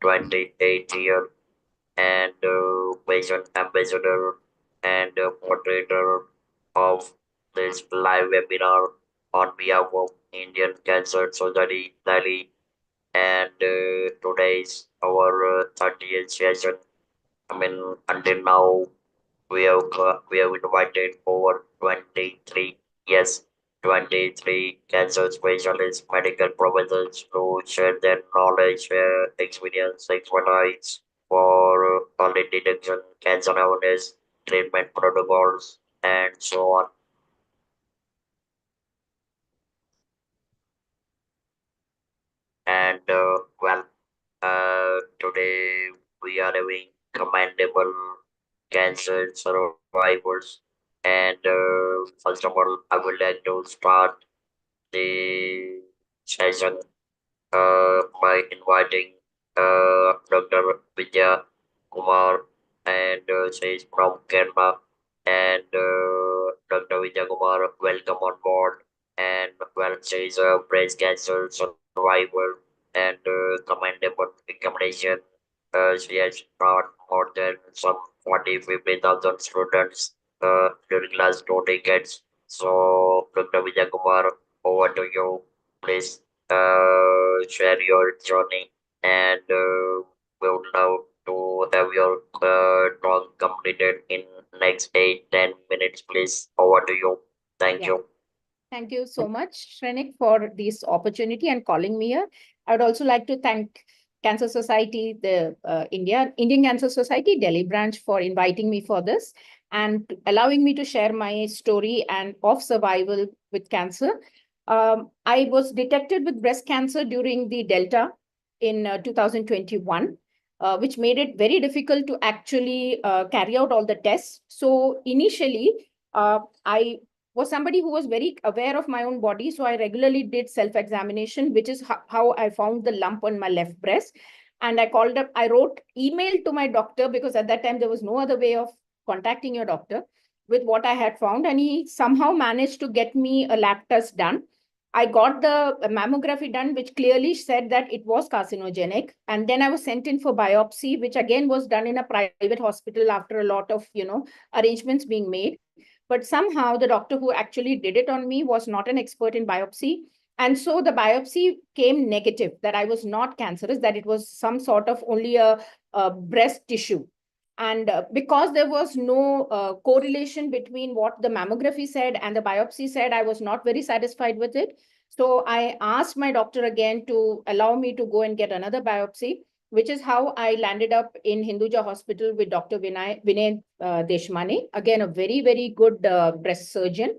28 year and patient ambassador and moderator of this live webinar on behalf of Indian Cancer Society Delhi. And today is our 30th session. I mean, until now, we have invited over 23, yes, 23 cancer specialists, medical professionals to share their knowledge, experience, expertise for early detection, cancer awareness, treatment protocols, and so on. And today we are having commendable cancer survivors. And first of all, I would like to start the session by inviting Dr. Vidya Kumar, and she is from Kerala. And Dr. Vidya Kumar, welcome on board. And well, she is a breast cancer survivor and commendable recommendation. She has taught more than some 40,000 students during last 2 decades. So, Dr. Vidya Kumar, over to you. Please share your journey, and we would love to have your talk completed in next 8-10 minutes. Please, over to you. Thank Yeah. you. Thank you so much, Shrenik, for this opportunity and calling me here. I would also like to thank Cancer Society, the Indian Cancer Society Delhi branch, for inviting me for this and allowing me to share my story and of survival with cancer. I was detected with breast cancer during the Delta in 2021. Which made it very difficult to actually carry out all the tests. So initially, I was somebody who was very aware of my own body. So I regularly did self-examination, which is how I found the lump on my left breast. And I wrote email to my doctor because at that time there was no other way of contacting your doctor with what I had found. And he somehow managed to get me a lab test done. I got the mammography done, which clearly said that it was carcinogenic. And then I was sent in for biopsy, which again was done in a private hospital after a lot of, arrangements being made. But somehow the doctor who actually did it on me was not an expert in biopsy. And so the biopsy came negative, that I was not cancerous, that it was some sort of only a breast tissue. And because there was no correlation between what the mammography said and the biopsy said, I was not very satisfied with it. So I asked my doctor again to allow me to go and get another biopsy, which is how I landed up in Hinduja Hospital with Dr. Vinay Deshmani, again, a very, very good breast surgeon,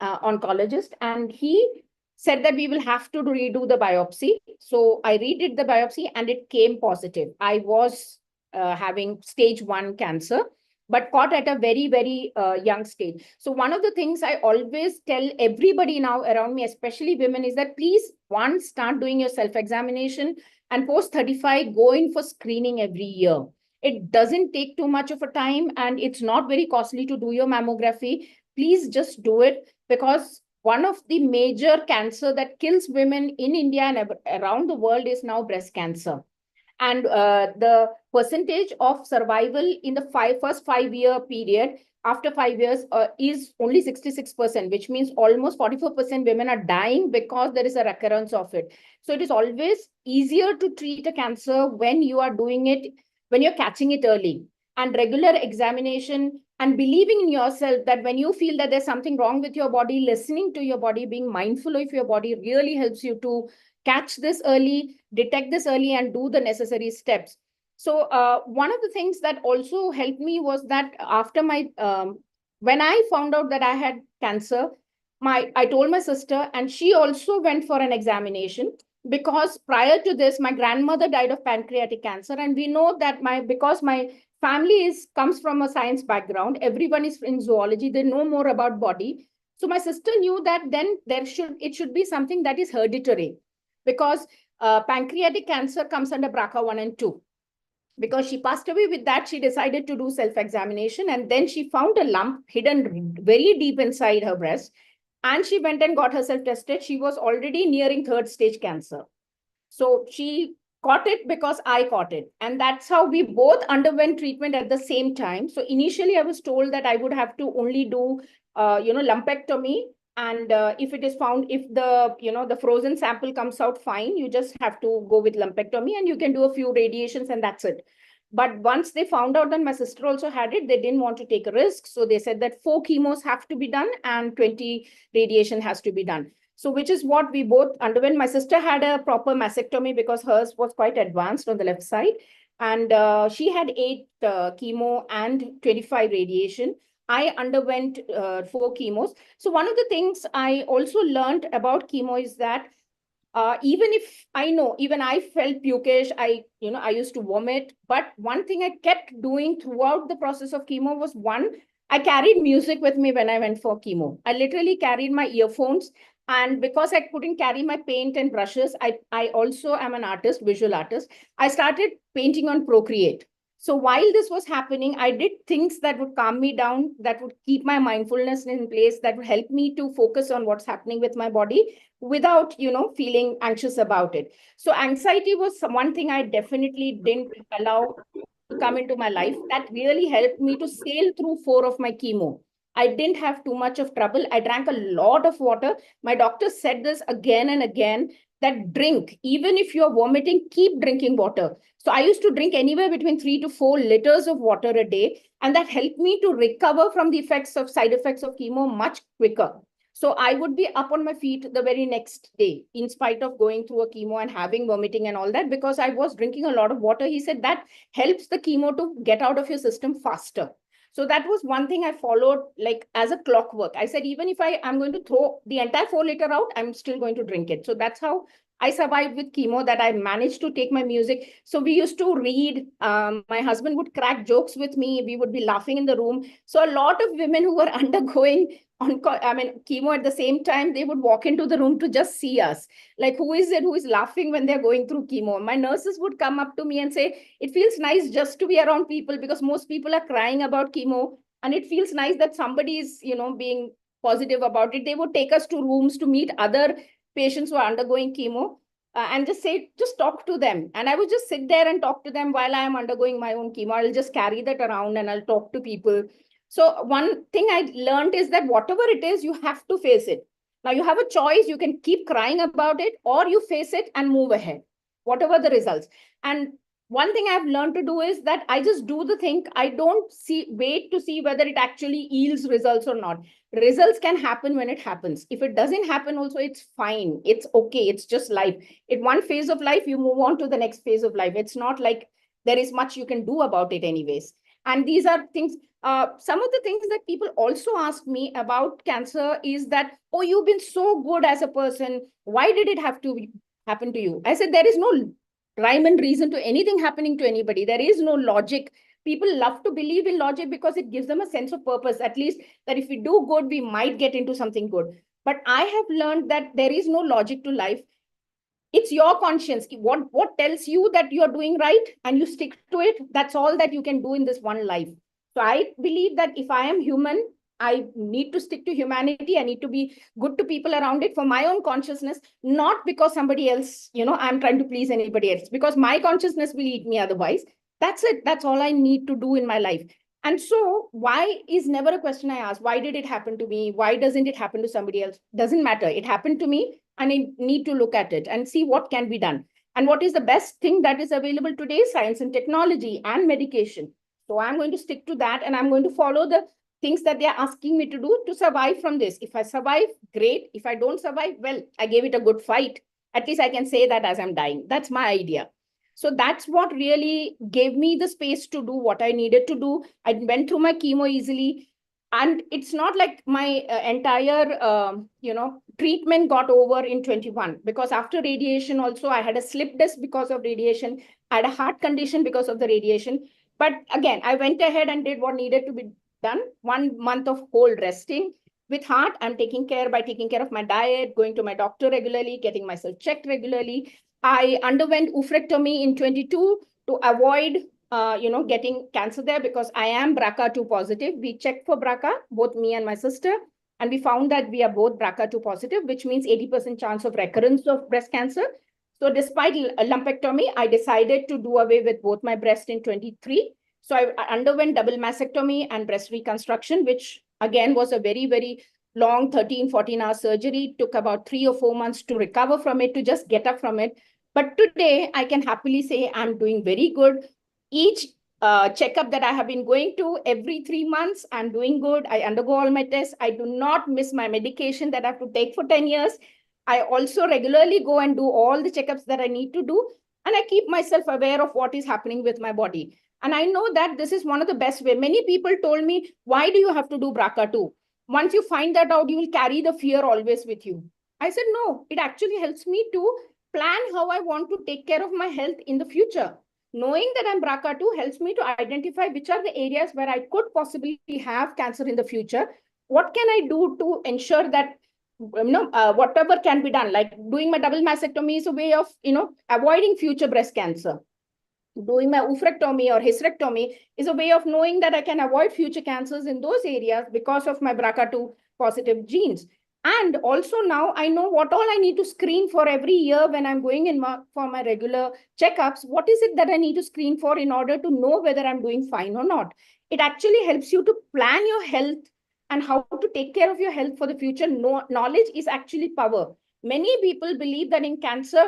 oncologist. And he said that we will have to redo the biopsy. So I redid the biopsy and it came positive. I was having stage 1 cancer, but caught at a very, very young stage. So one of the things I always tell everybody now around me, especially women, is that please, one, start doing your self-examination, and post 35, go in for screening every year. It doesn't take too much of a time and it's not very costly to do your mammography. Please just do it, because one of the major cancer that kills women in India and around the world is now breast cancer. And the percentage of survival in the first 5 year period after 5 years is only 66%, which means almost 44% women are dying because there is a recurrence of it. So it is always easier to treat a cancer when you are doing it, when you're catching it early. And regular examination and believing in yourself, that when you feel that there's something wrong with your body, listening to your body, being mindful of your body really helps you to catch this early, detect this early, and do the necessary steps. So one of the things that also helped me was that after my when I found out that I had cancer, I told my sister, and she also went for an examination, because prior to this my grandmother died of pancreatic cancer. And we know that because my family is comes from a science background, everyone is in zoology, they know more about body. So my sister knew that then it should be something that is hereditary, because pancreatic cancer comes under BRCA 1 and 2. Because she passed away with that, she decided to do self-examination, and then she found a lump hidden very deep inside her breast. And she went and got herself tested. She was already nearing third stage cancer. So she caught it because I caught it. And that's how we both underwent treatment at the same time. So initially, I was told that I would have to only do, lumpectomy. And if it is found, if the frozen sample comes out fine, you just have to go with lumpectomy and you can do a few radiations and that's it. But once they found out that my sister also had it, they didn't want to take a risk. So they said that 4 chemos have to be done and 20 radiation has to be done. So which is what we both underwent. My sister had a proper mastectomy because hers was quite advanced on the left side. And she had 8 chemo and 25 radiation. I underwent 4 chemos. So one of the things I also learned about chemo is that even if I know, even I felt pukish, I used to vomit. But one thing I kept doing throughout the process of chemo was one, I carried music with me when I went for chemo. I literally carried my earphones. And because I couldn't carry my paint and brushes, I also am an artist, visual artist. I started painting on Procreate. So while this was happening, I did things that would calm me down, that would keep my mindfulness in place, that would help me to focus on what's happening with my body without feeling anxious about it. So anxiety was one thing I definitely didn't allow to come into my life. That really helped me to sail through 4 of my chemo. I didn't have too much of trouble. I drank a lot of water. My doctor said this again and again, that drink, even if you're vomiting, keep drinking water. So I used to drink anywhere between 3 to 4 liters of water a day, and that helped me to recover from the side effects of chemo much quicker. So I would be up on my feet the very next day, in spite of going through a chemo and having vomiting and all that, because I was drinking a lot of water. He said that helps the chemo to get out of your system faster. So that was one thing I followed like as a clockwork. I said, even if I'm going to throw the entire 4 liter out, I'm still going to drink it. So that's how I survived with chemo, that I managed to take my music. So we used to read. My husband would crack jokes with me. We would be laughing in the room. So a lot of women who were undergoing chemo at the same time, they would walk into the room to just see us. Like, who is it who is laughing when they're going through chemo? My nurses would come up to me and say, it feels nice just to be around people because most people are crying about chemo. And it feels nice that somebody is, being positive about it. They would take us to rooms to meet other patients who are undergoing chemo. And just say, just talk to them. And I would just sit there and talk to them while I am undergoing my own chemo. I'll just carry that around and I'll talk to people. So one thing I learned is that whatever it is, you have to face it. Now you have a choice. You can keep crying about it or you face it and move ahead, whatever the results. And one thing I've learned to do is that I just do the thing. I don't wait to see whether it actually yields results or not. Results can happen when it happens. If it doesn't happen also, it's fine. It's okay. It's just life. In one phase of life, you move on to the next phase of life. It's not like there is much you can do about it anyways. And these are things, some of the things that people also ask me about cancer is that, oh, you've been so good as a person. Why did it have to happen to you? I said, there is no rhyme and reason to anything happening to anybody. There is no logic. People love to believe in logic because it gives them a sense of purpose, at least that if we do good, we might get into something good. But I have learned that there is no logic to life. It's your conscience. What tells you that you're doing right and you stick to it. That's all that you can do in this one life. So I believe that if I am human, I need to stick to humanity. I need to be good to people around it for my own consciousness, not because somebody else, I'm trying to please anybody else, because my consciousness will eat me otherwise. That's it. That's all I need to do in my life. And so why is never a question I ask. Why did it happen to me? Why doesn't it happen to somebody else? Doesn't matter. It happened to me and I need to look at it and see what can be done. And what is the best thing that is available today? Science and technology and medication. So I'm going to stick to that and I'm going to follow the things that they're asking me to do to survive from this. If I survive, great. If I don't survive, well, I gave it a good fight. At least I can say that as I'm dying. That's my idea. So that's what really gave me the space to do what I needed to do. I went through my chemo easily. And it's not like my entire, treatment got over in 21, because after radiation also, I had a slip disc because of radiation. I had a heart condition because of the radiation. But again, I went ahead and did what needed to be done. 1 month of whole resting. With heart, I'm taking care of my diet, going to my doctor regularly, getting myself checked regularly. I underwent oophorectomy in 22 to avoid getting cancer there, because I am BRCA2 positive. We checked for BRCA, both me and my sister, and we found that we are both BRCA2 positive, which means 80% chance of recurrence of breast cancer. So despite a lumpectomy, I decided to do away with both my breasts in 23. So I underwent double mastectomy and breast reconstruction, which again was a very, very long 13, 14-hour surgery. It took about 3 or 4 months to recover from it, to just get up from it. But today, I can happily say I'm doing very good. Each checkup that I have been going to every 3 months, I'm doing good. I undergo all my tests. I do not miss my medication that I have to take for 10 years. I also regularly go and do all the checkups that I need to do. And I keep myself aware of what is happening with my body. And I know that this is one of the best way. Many people told me, why do you have to do BRCA2? Once you find that out, you will carry the fear always with you. I said, no, it actually helps me to plan how I want to take care of my health in the future. Knowing that I'm BRCA2 helps me to identify which are the areas where I could possibly have cancer in the future. What can I do to ensure that whatever can be done, like doing my double mastectomy is a way of, avoiding future breast cancer. Doing my oophorectomy or hysterectomy is a way of knowing that I can avoid future cancers in those areas because of my BRCA2 positive genes. And also now I know what all I need to screen for every year when I'm going in for my regular checkups. What is it that I need to screen for in order to know whether I'm doing fine or not? It actually helps you to plan your health and how to take care of your health for the future. Knowledge is actually power. Many people believe that in cancer,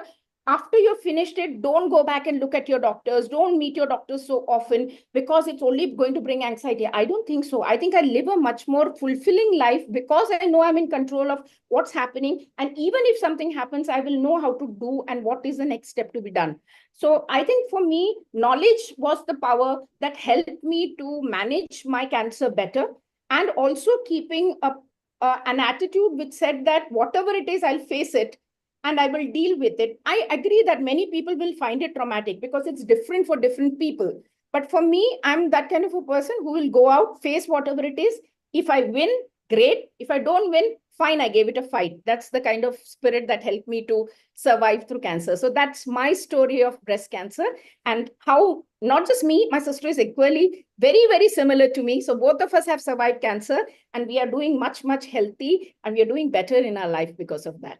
after you've finished it, don't go back and look at your doctors. Don't meet your doctors so often because it's only going to bring anxiety. I don't think so. I think I live a much more fulfilling life because I know I'm in control of what's happening. And even if something happens, I will know how to do and what is the next step to be done. So I think for me, knowledge was the power that helped me to manage my cancer better, and also keeping an attitude which said that whatever it is, I'll face it and I will deal with it. I agree that many people will find it traumatic because it's different for different people. But for me, I'm that kind of a person who will go out, face whatever it is. If I win, great. If I don't win, fine, I gave it a fight. That's the kind of spirit that helped me to survive through cancer. So that's my story of breast cancer, and how not just me, my sister is equally very, very similar to me. So both of us have survived cancer and we are doing much, much healthy and we are doing better in our life because of that.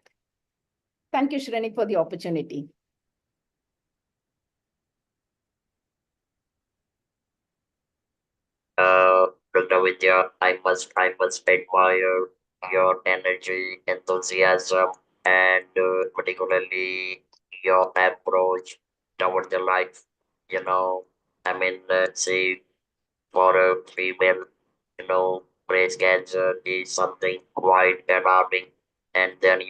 Thank you, Shrenik, for the opportunity. Dr. Vidya, I must admire your energy, enthusiasm, and particularly your approach toward the life. You know, I mean, say for a female, breast cancer is something quite alarming. And then,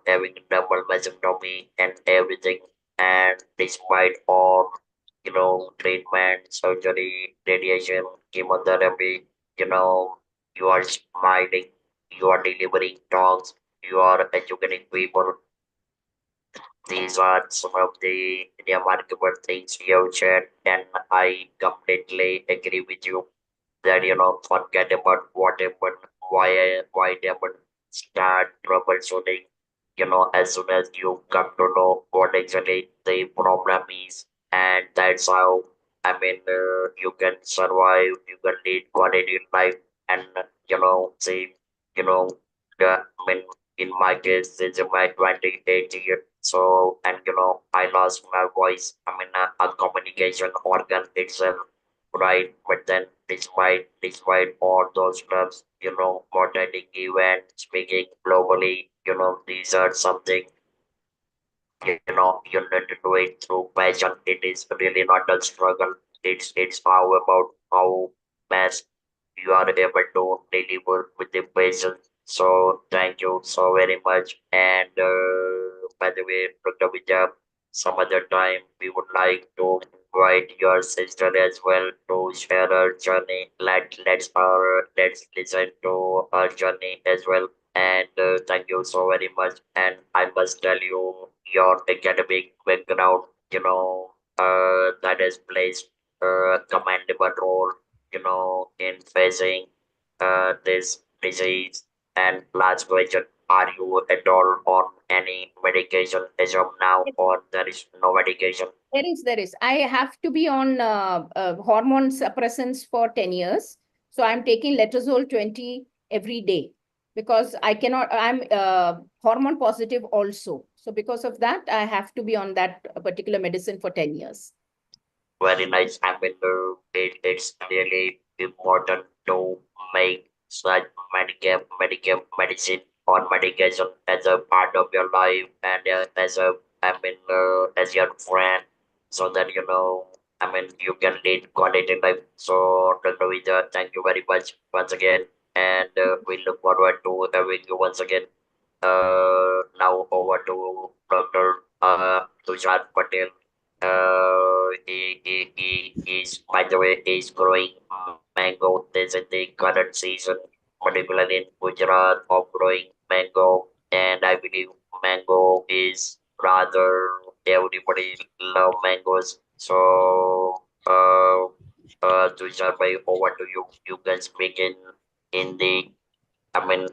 having double mastectomy and everything. And despite all, treatment, surgery, radiation, chemotherapy, you know, you are smiling, you are delivering talks, you are educating people. These are some of the remarkable things you have shared, and I completely agree with you that forget about what happened, why it happened, start troubleshooting. As soon as you come to know what actually the problem is, and that's how, I mean, you can survive, you can lead quality life. And say, you know I mean, in my case, it's my 28 year. So, and I lost my voice, I mean, a communication organ itself, right? But then, despite all those clubs, coordinating events, speaking globally, these are something, you need to do it through passion. It is really not a struggle. It's how about how best you are able to deliver with the patience. So thank you so very much. And by the way, Dr. Vijay, some other time we would like to invite your sister as well to share her journey. Let's listen to her journey as well. And thank you so very much. And I must tell you, your academic background, that has placed a commendable role, in facing this disease. And last question, are you at all on any medication as of now, or there is no medication? There is. I have to be on hormone suppressants for 10 years. So I'm taking letrozole 20 every day because I cannot, I'm hormone positive also. So because of that, I have to be on that particular medicine for 10 years. Very nice. I mean, it's really important to make such medicine or medication as a part of your life and as a, as your friend, so that you can lead quality life. So, Dr. Vijay, thank you very much once again, and we look forward to having you once again. Now over to Dr. Tushar Patel. He is, by the way, is growing mango. This is the current season, particularly in Gujarat, of growing mango. And I believe mango is rather everybody love mangoes. So, Tushar, over to you. You can speak in the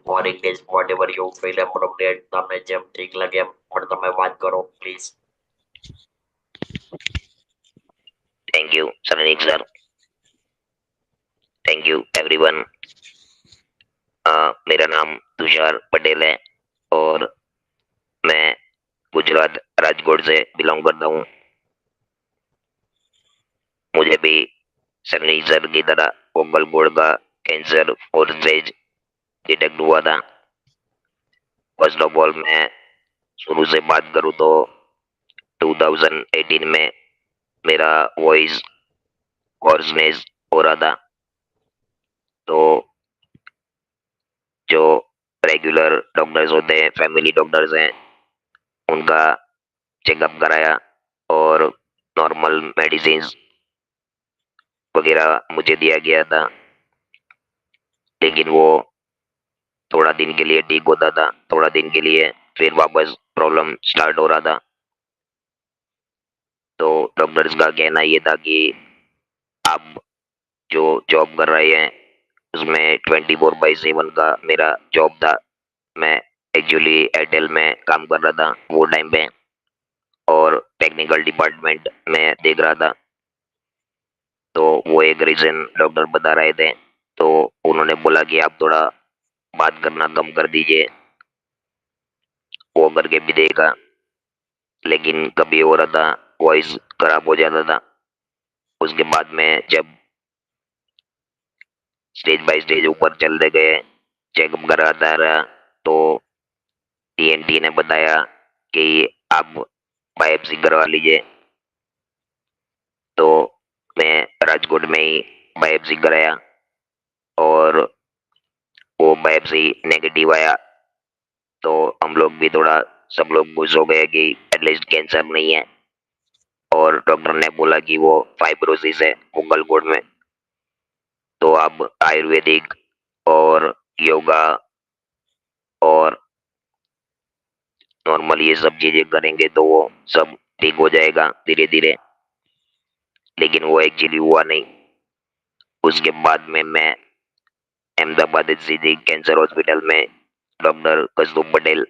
और English whatever you feel appropriate તમને જેમ ઠીક લાગે એમ પણ તમે વાત કરો please. Thank you, Shrenik sir. Thank you, everyone. मेरा नाम तुषार पटेल है और मैं गुजरात राजकोट से बिलोंग करता हूँ. मुझे भी शरीनिक सर की तरह वोकल कॉर्ड का कैंसर और स्टेज डिटेक्ट हुआ था. फर्स्ट ऑफ ऑल मैं शुरू से बात करूँ तो 2018 में मेरा वॉइस हॉर्सनेस हो रहा था. तो जो रेगुलर डॉक्टर्स होते हैं, फैमिली डॉक्टर्स हैं, उनका चेकअप कराया और नॉर्मल मेडिसिन वगैरह मुझे दिया गया था. लेकिन वो थोड़ा दिन के लिए ठीक होता था, थोड़ा दिन के लिए फिर वापस प्रॉब्लम स्टार्ट हो रहा था. तो डॉक्टर्स का कहना ये था कि आप जो जॉब कर रहे हैं उसमें 24/7 का मेरा जॉब था. मैं एक्चुअली एयरटेल में काम कर रहा था वो टाइम पे और टेक्निकल डिपार्टमेंट में देख रहा था. तो वो एक रीजन डॉक्टर बता रहे थे. तो उन्होंने बोला कि आप थोड़ा बात करना कम कर दीजिए. वो करके भी देखा लेकिन कभी हो रहा था वॉइस खराब हो जाता था. उसके बाद में जब स्टेज बाय स्टेज ऊपर चलते गए, चेकअप कराता रहा, तो टीएनटी ने बताया कि आप बायोप्सी करवा लीजिए. तो मैं राजकोट में ही बायोप्सी कराया और वो बायोप्सी नेगेटिव आया. तो हम लोग भी थोड़ा सब लोग खुश हो गए कि एटलीस्ट कैंसर नहीं है. और डॉक्टर ने बोला कि वो फाइब्रोसिस है वोकल कॉर्ड में. तो आप आयुर्वेदिक और योगा और नॉर्मल ये सब चीजें करेंगे तो वो सब ठीक हो जाएगा धीरे धीरे. लेकिन वो एक्चुअली हुआ नहीं. उसके बाद में मैं अहमदाबाद स्थित कैंसर हॉस्पिटल में डॉक्टर कस्तूर पटेल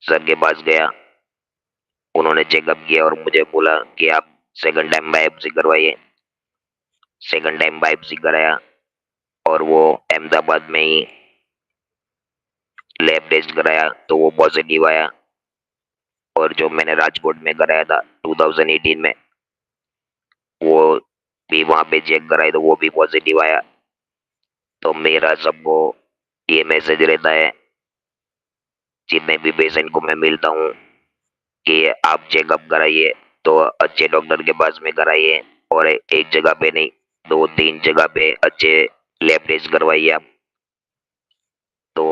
सर के पास गया. उन्होंने चेकअप किया और मुझे बोला कि आप सेकंड टाइम बायोप्सी करवाइए. सेकंड टाइम बायोप्सी कराया और वो अहमदाबाद में ही लैब टेस्ट कराया तो वो पॉजिटिव आया. और जो मैंने राजकोट में कराया था 2018 में, वो भी वहां पे चेक कराया तो वो भी पॉजिटिव आया. तो मेरा सबको ये मैसेज रहता है जितने भी पेशेंट को मैं मिलता हूँ कि आप चेकअप कराइए तो अच्छे डॉक्टर के पास में कराइए और एक जगह पे नहीं, 2-3 जगह पे अच्छे लैब टेस्ट करवाइए आप. तो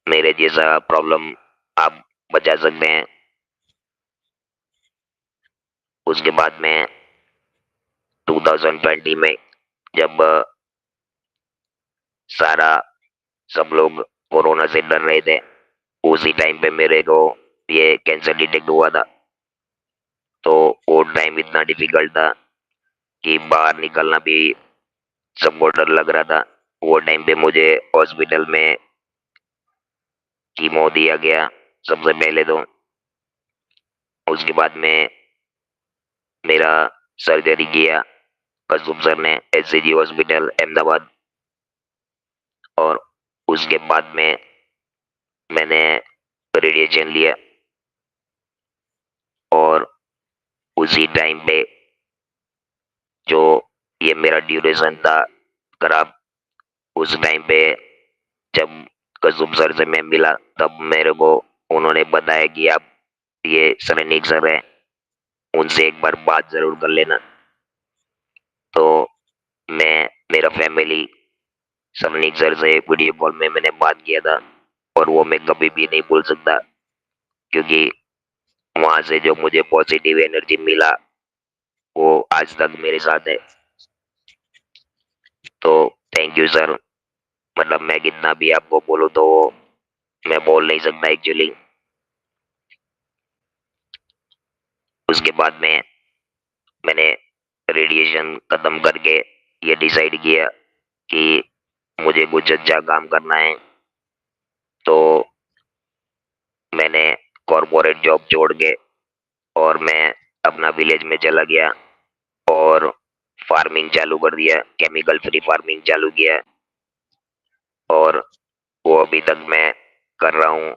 मेरे जैसा प्रॉब्लम आप बचा सकते हैं. उसके बाद में 2020 में जब सारा सब लोग कोरोना से डर रहे थे, उसी टाइम पे मेरे को ये कैंसर डिटेक्ट हुआ था. तो वो टाइम इतना डिफिकल्ट था कि बाहर निकलना भी सबको डर लग रहा था. वो टाइम पे मुझे हॉस्पिटल में कीमो दिया गया सबसे पहले. तो उसके बाद में मेरा सर्जरी किया कस्तूर सर ने एससीजी हॉस्पिटल अहमदाबाद. और उसके बाद में मैंने रेडिएशन लिया उसी टाइम पे जो ये मेरा ड्यूरेशन था खराब, उस टाइम पे जब कसुम सर से मैं मिला तब मेरे को उन्होंने बताया कि आप ये श्रेनिक सर है, उनसे एक बार बात जरूर कर लेना। तो मैं मेरा फैमिली श्रेनिक सर से वीडियो कॉल में मैंने बात किया था, और वो मैं कभी भी नहीं भूल सकता, क्योंकि वहां से जो मुझे पॉजिटिव एनर्जी मिला वो आज तक मेरे साथ है। तो थैंक यू सर। मतलब मैं कितना भी आपको बोलूँ तो मैं बोल नहीं सकता एक्चुअली। उसके बाद में मैंने रेडिएशन खत्म करके ये डिसाइड किया कि मुझे कुछ अच्छा काम करना है। तो मैंने कॉरपोरेट जॉब छोड़ के और मैं अपना विलेज में चला गया और फार्मिंग चालू कर दिया, केमिकल फ्री फार्मिंग चालू किया, और वो अभी तक मैं कर रहा हूँ।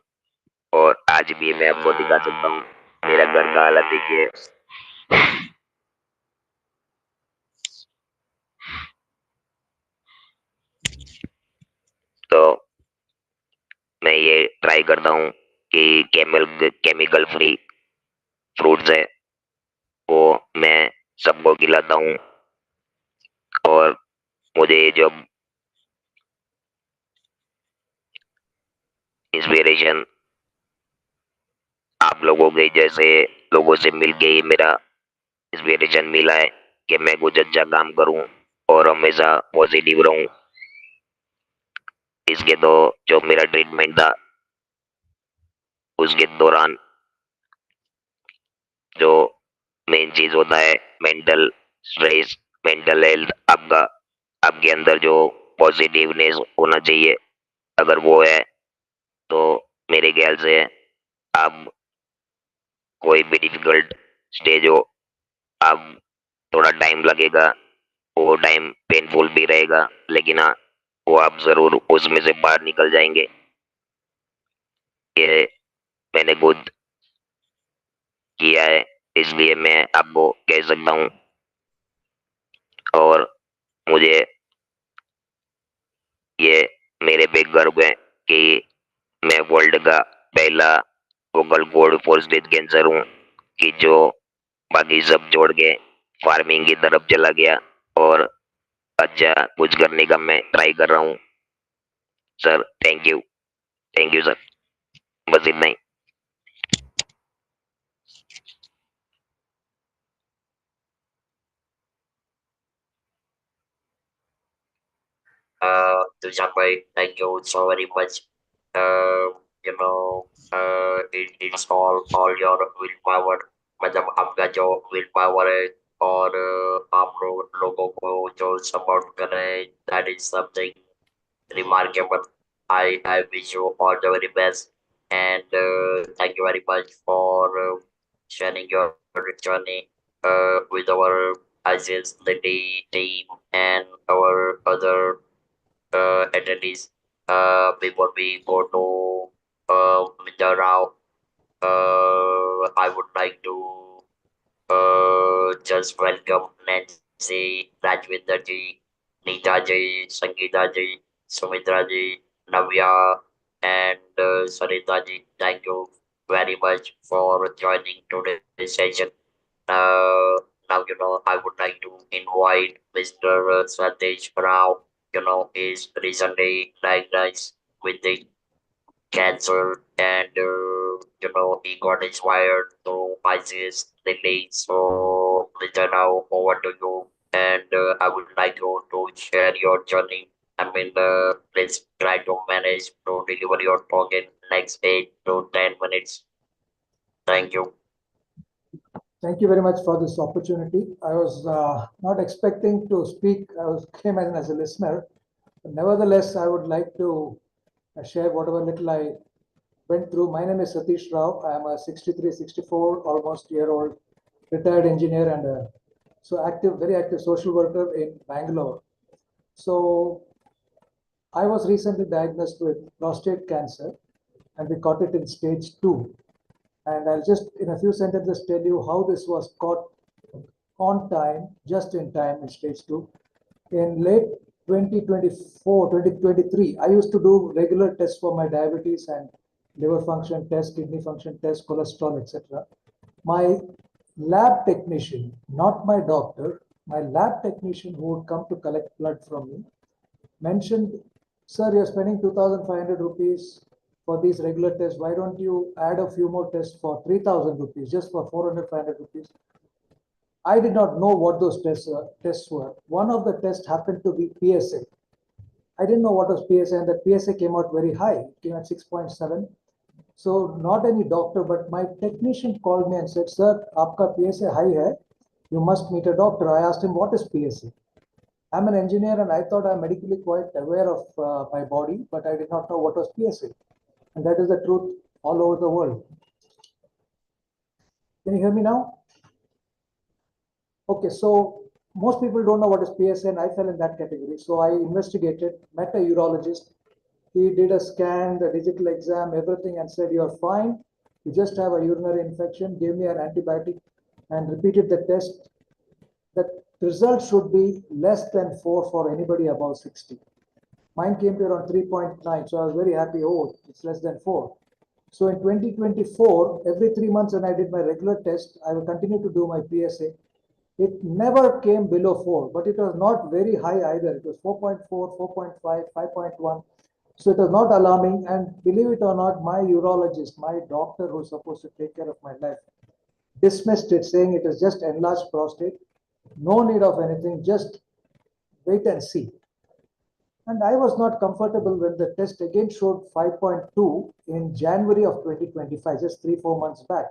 और आज भी मैं आपको दिखा सकता हूँ, मेरा घर का हालत देखिए। तो मैं ये ट्राई करता हूँ कि केमिकल फ्री फ्रूट्स है वो मैं सबको खिलाता हूँ। और मुझे ये जो इंस्पिरेशन आप लोगों के जैसे लोगों से मिलके ही मेरा इंस्पिरेशन मिला है कि मैं कुछ अच्छा काम करूं और हमेशा पॉजिटिव रहूं। इसके तो जो मेरा ट्रीटमेंट था उसके दौरान जो मेन चीज होता है मेंटल स्ट्रेस, मेंटल हेल्थ, आपका आपके अंदर जो पॉजिटिवनेस होना चाहिए, अगर वो है तो मेरे ख्याल से आप कोई भी डिफिकल्ट स्टेज हो, आप थोड़ा टाइम लगेगा, वो टाइम पेनफुल भी रहेगा, लेकिन हाँ वो आप जरूर उसमें से बाहर निकल जाएंगे। ये मैंने खुद किया है, इसलिए मैं आपको कह सकता हूँ। और मुझे ये मेरे पे गर्व है कि मैं वर्ल्ड का पहला vocal cord for stage cancer हूँ कि जो बाकी सब छोड़ के फार्मिंग की तरफ चला गया और अच्छा कुछ करने का मैं ट्राई कर रहा हूँ। सर थैंक यू सर, बस इतना ही। Tujanbai, thank you so very much. It's all your willpower. मतलब आपका जो willpower है और आप लोगों को जो support कर रहे हैं, that is something remarkable. I wish you all the very best, and thank you very much for sharing your journey with our ISIS, the team, and our other attendees. Before we go to the round, I would like to just welcome Nancy, Rajwinder ji, Neeta ji, Sangeeta ji, Sumitra ji, Navya, and Sarita ji. Thank you very much for joining today's session. Now, I would like to invite Mr. Satish Rao. Is recently diagnosed with the cancer, and he got inspired through ISIS lately. So later now over to you, and I would like you to share your journey. I mean, please try to manage to deliver your talk in next 8 to 10 minutes. Thank you. Thank you very much for this opportunity. I was not expecting to speak. Came as a listener. But nevertheless, I would like to share whatever little I went through. My name is Satish Rao. I am a 63, 64, almost year old retired engineer and very active social worker in Bangalore. So I was recently diagnosed with prostate cancer, and we caught it in stage 2. And I'll just in a few sentences tell you how this was caught on time, just in time in stage 2. In late 2024, 2023, I used to do regular tests for my diabetes and liver function test, kidney function test, cholesterol, etc. My lab technician, not my doctor, my lab technician who would come to collect blood from me, mentioned, sir, you're spending 2,500 rupees for these regular tests. Why don't you add a few more tests for 3,000 rupees, just for 400, 500 rupees? I did not know what those tests were. One of the tests happened to be PSA. I didn't know what was PSA, and the PSA came out very high. It came at 6.7. So not any doctor, but my technician called me and said, "Sir, आपका PSA high hai. You must meet a doctor." I asked him, "What is PSA?" I'm an engineer, and I thought I'm medically quite aware of my body, but I did not know what was PSA. And that is the truth all over the world. Can you hear me now? Okay, so most people don't know what is PSA, and I fell in that category. So I investigated, met a urologist. He did a scan, the digital exam, everything, and said, "You're fine. You just have a urinary infection," gave me an antibiotic, and repeated the test. The result should be less than 4 for anybody above 60. Mine came to around 3.9, so I was very happy. Oh, it's less than 4. So in 2024, every 3 months when I did my regular test, I will continue to do my PSA. It never came below 4, but it was not very high either. It was 4.4, 4.5, 5.1. So it was not alarming. And believe it or not, my urologist, my doctor who's supposed to take care of my life, dismissed it, saying it is just enlarged prostate. No need of anything, just wait and see. And I was not comfortable when the test again showed 5.2 in January of 2025, just 3-4 months back.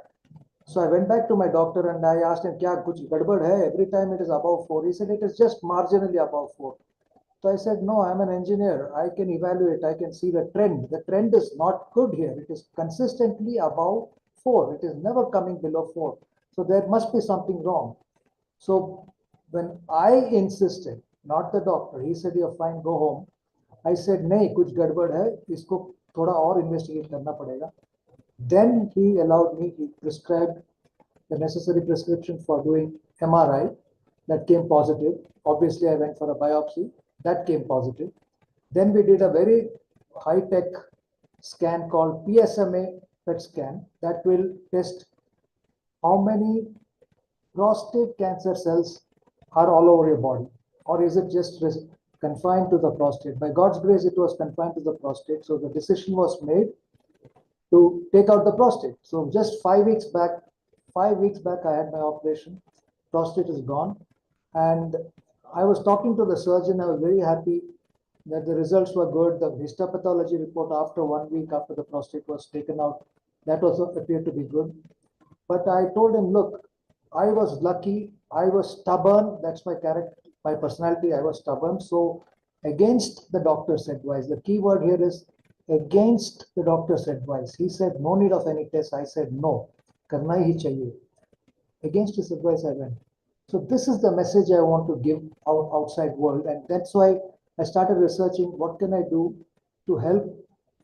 So I went back to my doctor and I asked him, "Kya kuch gadbad hai? Every time it is above 4." He said, "It is just marginally above 4." So I said, "No, I'm an engineer. I can evaluate. I can see the trend. The trend is not good here. It is consistently above 4. It is never coming below 4. So there must be something wrong." So when I insisted, not the doctor, he said, "You're fine, go home." I said, "नहीं, कुछ गड़बड़ है, इसको थोड़ा और investigate करना पड़ेगा." Then he allowed me, he prescribed the necessary prescription for doing MRI. That came positive. Obviously, I went for a biopsy. That came positive. Then we did a very high-tech scan called PSMA PET scan that will test how many prostate cancer cells are all over your body, or is it just confined to the prostate? By God's grace, it was confined to the prostate. So the decision was made to take out the prostate. So just 5 weeks back, 5 weeks back, I had my operation. Prostate is gone. And I was talking to the surgeon. I was very happy that the results were good. The histopathology report after 1 week after the prostate was taken out, that also appeared to be good. But I told him, "Look, I was lucky. I was stubborn. That's my character, my personality. I was stubborn. So against the doctor's advice, the key word here is against the doctor's advice. He said, no need of any test. I said, no, karna hi chahiye. Against his advice, I went. So this is the message I want to give out outside world. And that's why I started researching what can I do to help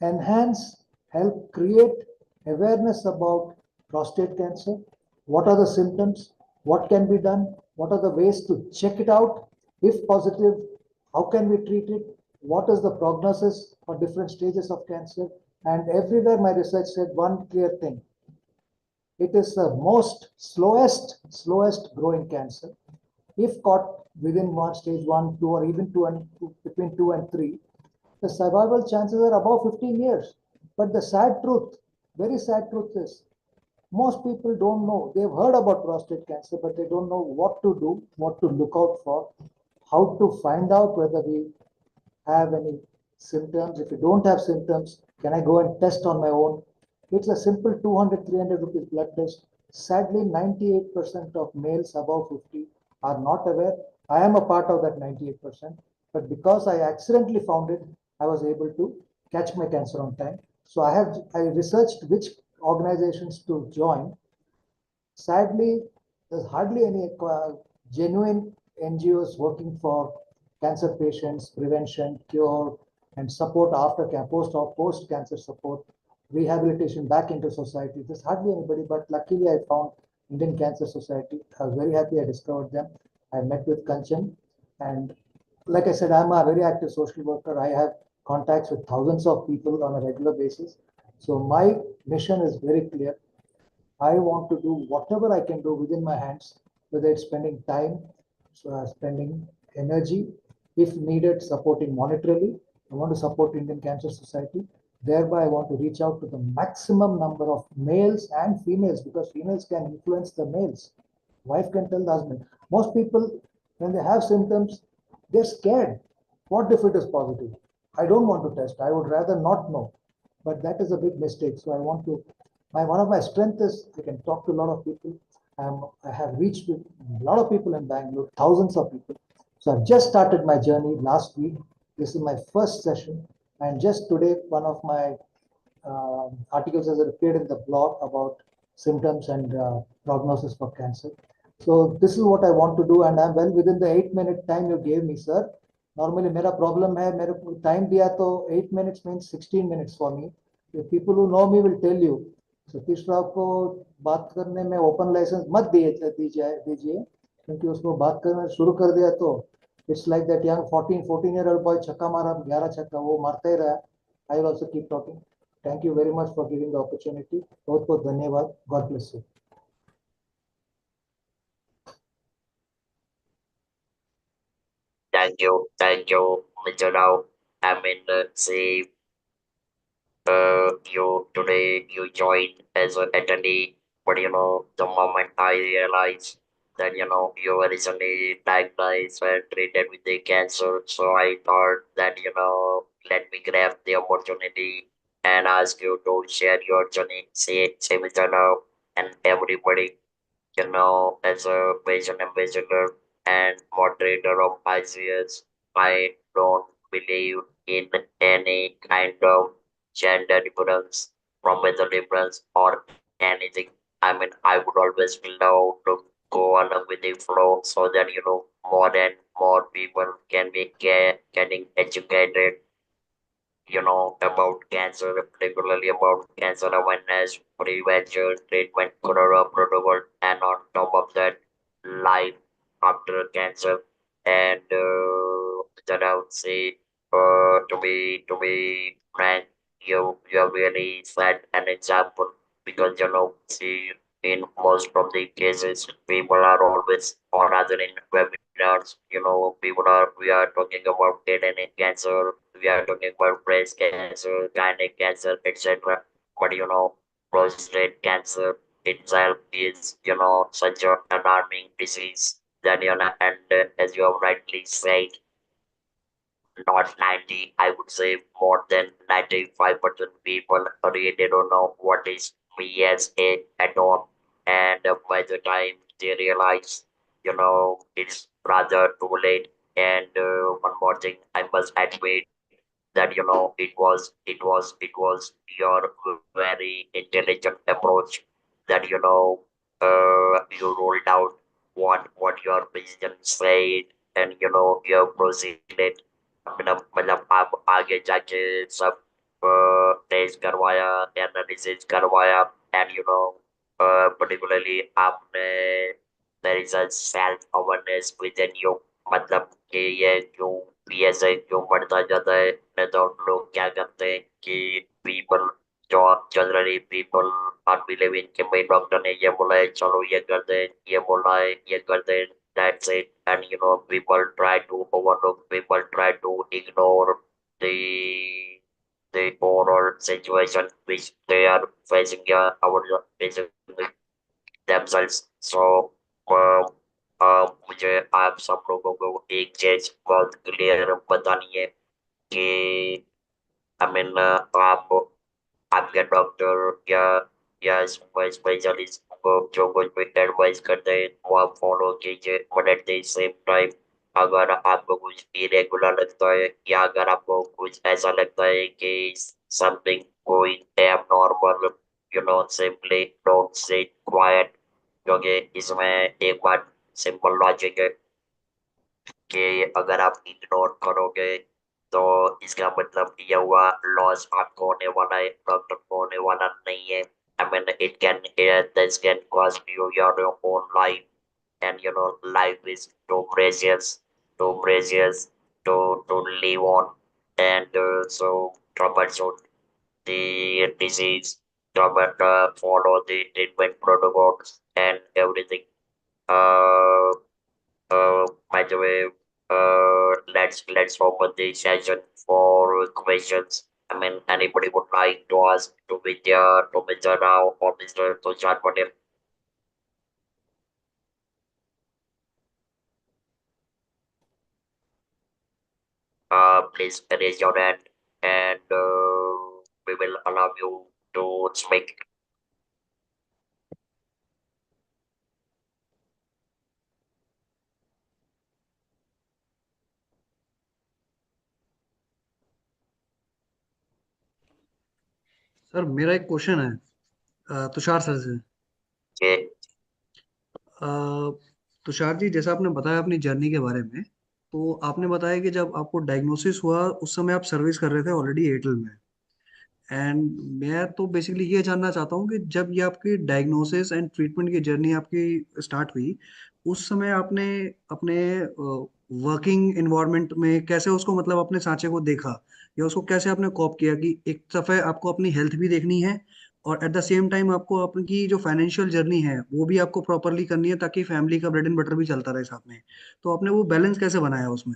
enhance, help create awareness about prostate cancer. What are the symptoms? What can be done? What are the ways to check it out? If positive, how can we treat it? What is the prognosis for different stages of cancer? And everywhere my research said one clear thing. It is the most slowest growing cancer. If caught within one stage 1, 2, or even between 2 and 3, the survival chances are above 15 years. But the sad truth, very sad truth is, most people don't know. They've heard about prostate cancer, but they don't know what to do, what to look out for, how to find out whether we have any symptoms. If you don't have symptoms, can I go and test on my own? It's a simple 200, 300 rupees blood test. Sadly, 98% of males above 50 are not aware. I am a part of that 98%, but because I accidentally found it, I was able to catch my cancer on time. So I researched which organizations to join. Sadly, there's hardly any genuine NGOs working for cancer patients, prevention, cure, and support after post cancer support. rehabilitation back into society. There's hardly anybody, but luckily I found Indian Cancer Society. I was very happy I discovered them. I met with Kanchan, and like I said, I'm a very active social worker. I have contacts with thousands of people on a regular basis. So my mission is very clear. I want to do whatever I can do within my hands, whether it's spending time, spending energy, if needed, supporting monetarily. I want to support Indian Cancer Society. Thereby, I want to reach out to the maximum number of males and females because females can influence the males. Wife can tell the husband. Most people, when they have symptoms, they're scared. What if it is positive? I don't want to test. I would rather not know. But that is a big mistake. So I want to. One of my strengths is I can talk to a lot of people. I have reached with a lot of people in Bangalore, thousands of people. So I've just started my journey last week. This is my first session, and just today, one of my articles has appeared in the blog about symptoms and prognosis for cancer. So this is what I want to do, and I'm well within the 8 minute time you gave me, sir. Normally, मेरा problem है मेरे को time दिया तो 8 minutes means 16 minutes for me. The people who know me will tell you. Satish Rao को बात करने में ओपन लाइसेंस मत दीजिए क्योंकि उसको बात करना शुरू कर दिया तो it's like that young 14 14 year old boy छक्का मारा 11 छक्का वो मारता ही रहा. I will also keep talking. Thank you very much for giving the opportunity. बहुत बहुत धन्यवाद. God bless you. Thank you, Mr. Rao. I mean, see, you today you joined as an attendee, but the moment I realized that you were recently diagnosed and treated with the cancer, so I thought that let me grab the opportunity and ask you to share your journey. Say Mr. Rao and everybody. As a patient ambassador and moderator of ICS, I don't believe in any kind of gender difference, professional difference, or anything. I mean, I would always love to go along with the flow so that, more and more people can be getting educated about cancer, particularly about cancer awareness, prevention, treatment, corona protocol, and on top of that, life after cancer. And that I would say, to be frank, you have really set an example because see, in most of the cases, people are always, or rather in webinars, people are we are talking about head and neck cancer, we are talking about breast cancer, gynec cancer, etc. But prostate cancer itself is such an alarming disease that and as you have rightly said, not 90, I would say more than 95% people really don't know what is PSA at all. And by the time they realize, it's rather too late. And one more thing, I must admit that it was your very intelligent approach that you rolled out what your president said, and you proceeded. मतलब आप आगे जाके सब test करवाया, analysis करवाया, and particularly आपने there is a self awareness within you, मतलब कि ये क्यों PSA क्यों बढ़ता जाता है. नहीं तो लोग क्या करते हैं कि people जो जनरली people are believing कि भाई डॉक्टर ने ये बोला है चलो ये कर दे, ये बोला है ये कर दे, that's it. And people try to overlook, people try to ignore the overall situation which they are facing, our basically themselves. So uh, मुझे आप सब लोगों को एक चीज बहुत क्लियर बतानी है कि आई मीन आप आपके डॉक्टर या स्पेशलिस्ट को जो कुछ भी एडवाइस करते हैं वो आप फॉलो कीजिए, but at the same time अगर आपको कुछ इरेगुलर लगता है या अगर आपको कुछ ऐसा लगता है कि something going abnormal, simply don't sit quite. क्योंकि इसमें एक बात सिंपल लॉजिक है कि अगर आप इग्नोर करोगे तो इसका मतलब ये हुआ लॉस आपको होने वाला है, डॉक्टर को होने वाला नहीं है. I mean, this can cost you your own life, and life is too precious to live on, and so troubleshoot the disease, follow the treatment protocols and everything. Uh, by the way, let's open the session for questions. I mean, anybody would like to ask to Mr. Rao or Mr. Tushar Patel? Please raise your hand, and we will allow you to speak. Sir मेरा एक question है Tushar sir से। Okay. अ, तुषार जी, जैसा आपने बताया अपनी journey के बारे में, तो आपने बताया कि जब आपको डायग्नोसिस हुआ उस समय आप सर्विस कर रहे थे ऑलरेडी एयरटेल में। एंड मैं तो बेसिकली ये जानना चाहता हूँ कि जब ये आपकी डायग्नोसिस एंड ट्रीटमेंट की जर्नी आपकी स्टार्ट हुई, उस समय आपने अपने वर्किंग एनवायरनमेंट में कैसे उसको मतलब अपने सांचे को देखा, या उसको कैसे आपने कॉप किया कि एक दफे आपको अपनी हेल्थ भी देखनी है और एट द सेम टाइम आपको आपकी जो फाइनेंशियल जर्नी है वो भी आपको प्रॉपरली करनी है ताकि फैमिली का ब्रेड एंड बटर भी चलता रहे साथ में। तो आपने वो बैलेंस कैसे बनाया उसमें?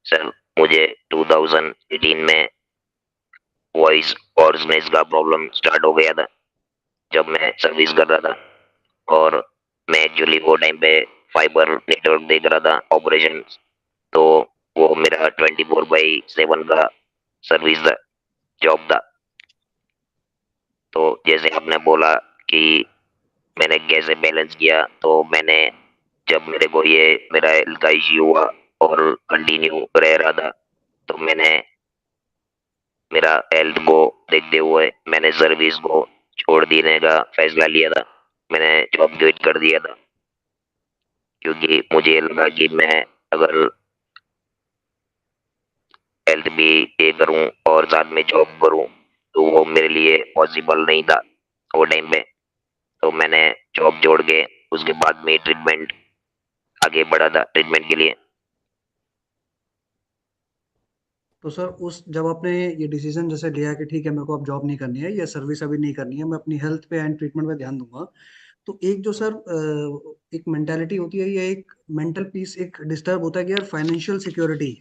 सर मुझे 2018 में वॉइस और स्नेस का प्रॉब्लम स्टार्ट हो गया था जब मैं सर्विस कर रहा था। और मैं एक्चुअली वो टाइम पे फाइबर नेटवर्क देख रहा था ऑपरेशन। तो वो मेरा 24/7 का सर्विस था, जॉब था। तो जैसे आपने बोला कि मैंने कैसे बैलेंस किया, तो मैंने जब मेरे को ये मेरा हेल्थ का इश्यू हुआ और कंटिन्यू रह रहा था, तो मैंने मेरा हेल्थ को देखते हुए मैंने सर्विस को छोड़ देने का फैसला लिया था। मैंने जॉब क्विट कर दिया था क्योंकि मुझे लगा कि मैं अगर हेल्थ भी ये करूं और साथ में जॉब करूं तो वो मेरे लिए पॉसिबल नहीं था वो टाइम पे। तो मैंने जॉब छोड़ के उसके बाद में ट्रीटमेंट आगे बढ़ा था ट्रीटमेंट के लिए। तो सर उस जब आपने ये डिसीजन जैसे लिया कि ठीक है मेरे को अब जॉब नहीं करनी है या सर्विस अभी नहीं करनी है, मैं अपनी हेल्थ पे एंड ट्रीटमेंट पे ध्यान दूंगा, तो एक जो सर एक मेंटालिटी होती है या एक मेंटल पीस एक डिस्टर्ब होता है कि यार फाइनेंशियल सिक्योरिटी,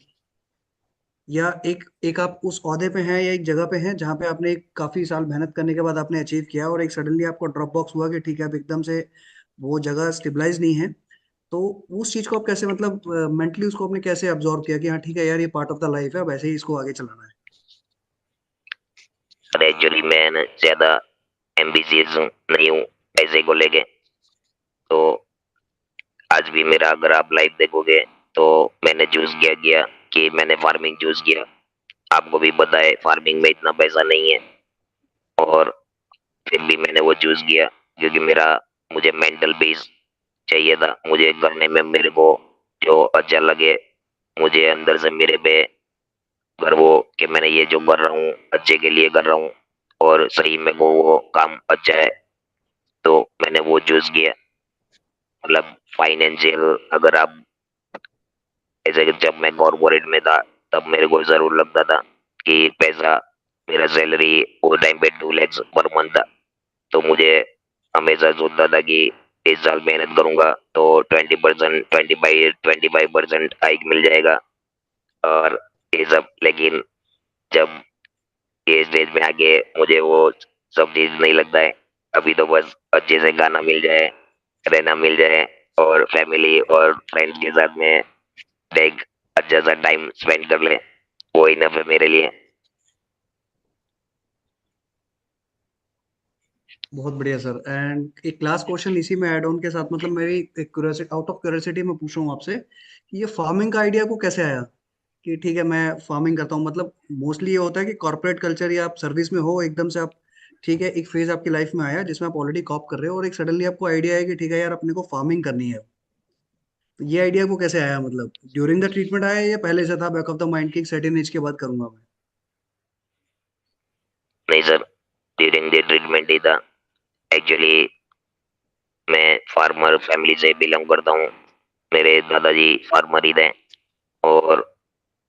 या एक एक आप उस ओहदे पे हैं या एक जगह पे हैं जहाँ पे आपने एक काफी साल मेहनत करने के बाद आपने अचीव किया और एक सडनली आपको ड्रॉप बॉक्स हुआ कि ठीक है अब एकदम से वो जगह स्टेबलाइज नहीं है। तो उस चीज को आप कैसे मतलब मेंटली उसको आपने कैसे अब्जॉर्व किया कि हाँ ठीक है यार ये पार्ट ऑफ द लाइफ है, अब ऐसे ही इसको आगे चलाना है? और एक्चुअली मैं ना ज्यादा एम्बिशियस नहीं हूँ पैसे को लेके। तो आज भी मेरा अगर आप लाइफ देखोगे तो मैंने चूज किया कि मैंने फार्मिंग चूज किया। आपको भी पता है फार्मिंग में इतना पैसा नहीं है, और फिर भी मैंने वो चूज किया क्योंकि मेरा मुझे मेंटल पीस चाहिए था। मुझे करने में मेरे को जो अच्छा लगे, मुझे अंदर से मेरे पे गर्व हो कि मैंने ये जो कर रहा हूँ अच्छे के लिए कर रहा हूँ और सही में वो काम अच्छा है। तो मैंने वो चूज किया। मतलब फाइनेंशियल अगर आप ऐसे कि जब मैं कॉर्पोरेट में था तब मेरे को जरूर लगता था कि पैसा मेरा सैलरी वो टाइम पे 2 लाख पर मंथ था। तो मुझे हमेशा सोचता था कि इस साल मेहनत करूंगा तो 20% 25% हाइक मिल जाएगा और ये सब। लेकिन जब ये स्टेज में आके मुझे वो सब चीज नहीं लगता है। अभी तो बस अच्छे से गाना मिल जाए, रहना मिल जाए और फैमिली और फ्रेंड्स के साथ में एक अच्छा सा टाइम स्पेंड कर ले, वो इनफ है मेरे लिए। बहुत बढ़िया सर। एंड एक लास्ट क्वेश्चन इसी में ऐड ऑन के साथ, मतलब मेरी एक क्यूरियोसिटी आउट ऑफ क्यूरियोसिटी मैं पूछ रहा हूँ आपसे कि ये फार्मिंग का आइडिया को कैसे आया कि ठीक है मैं फार्मिंग करता हूँ? मतलब मोस्टली ये होता है कि कॉर्पोरेट कल्चर या आप सर्विस में हो एकदम से आप ठीक है, एक फेज आपकी लाइफ में आया जिसमें आप ऑलरेडी कॉप कर रहे हो और एक सडनली आपको आइडिया है कि ठीक है यार अपने को फार्मिंग करनी है। तो ये आइडिया को कैसे आया, मतलब ड्यूरिंग द ट्रीटमेंट आया या पहले से था बैक ऑफ द माइंड की एक सर्टेन एज के बाद करूंगा मैं? नहीं सर, ड्यूरिंग द ट्रीटमेंट ही था। एक्चुअली मैं फार्मर फैमिली से बिलोंग करता हूँ। मेरे दादाजी फार्मर ही थे, और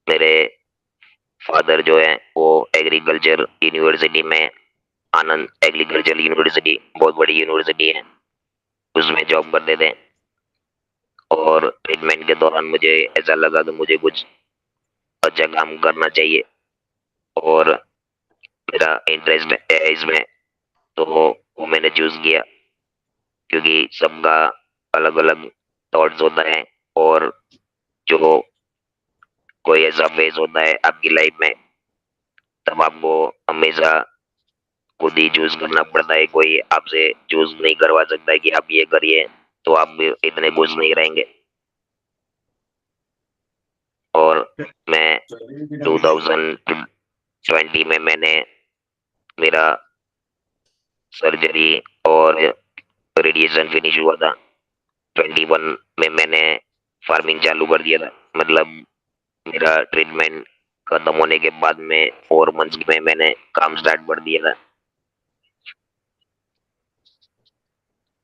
मेरे फादर जो है वो एग्रीकल्चर यूनिवर्सिटी में, आनंद एग्रीकल्चर यूनिवर्सिटी बहुत बड़ी यूनिवर्सिटी है, उसमें जॉब करते थे। और ट्रीटमेंट के दौरान मुझे ऐसा लगा कि मुझे कुछ अच्छा काम करना चाहिए, और मेरा इंटरेस्ट है इसमें, तो वो मैंने चूज किया। क्योंकि सबका अलग अलग थॉट्स होता है, और जो कोई ऐसा फेज होता है आपकी लाइफ में, तब आपको हमेशा खुद ही चूज करना पड़ता है। कोई आपसे चूज नहीं करवा सकता है कि आप ये करिए, तो आप भी इतने खुश नहीं रहेंगे। और मैं 2020 में मैंने मेरा सर्जरी और रेडिएशन फिनिश हुआ था। 21 में मैंने फार्मिंग चालू कर दिया था। मतलब मेरा ट्रीटमेंट खत्म होने के बाद में 4 मंथ्स में मैंने काम स्टार्ट कर दिया था।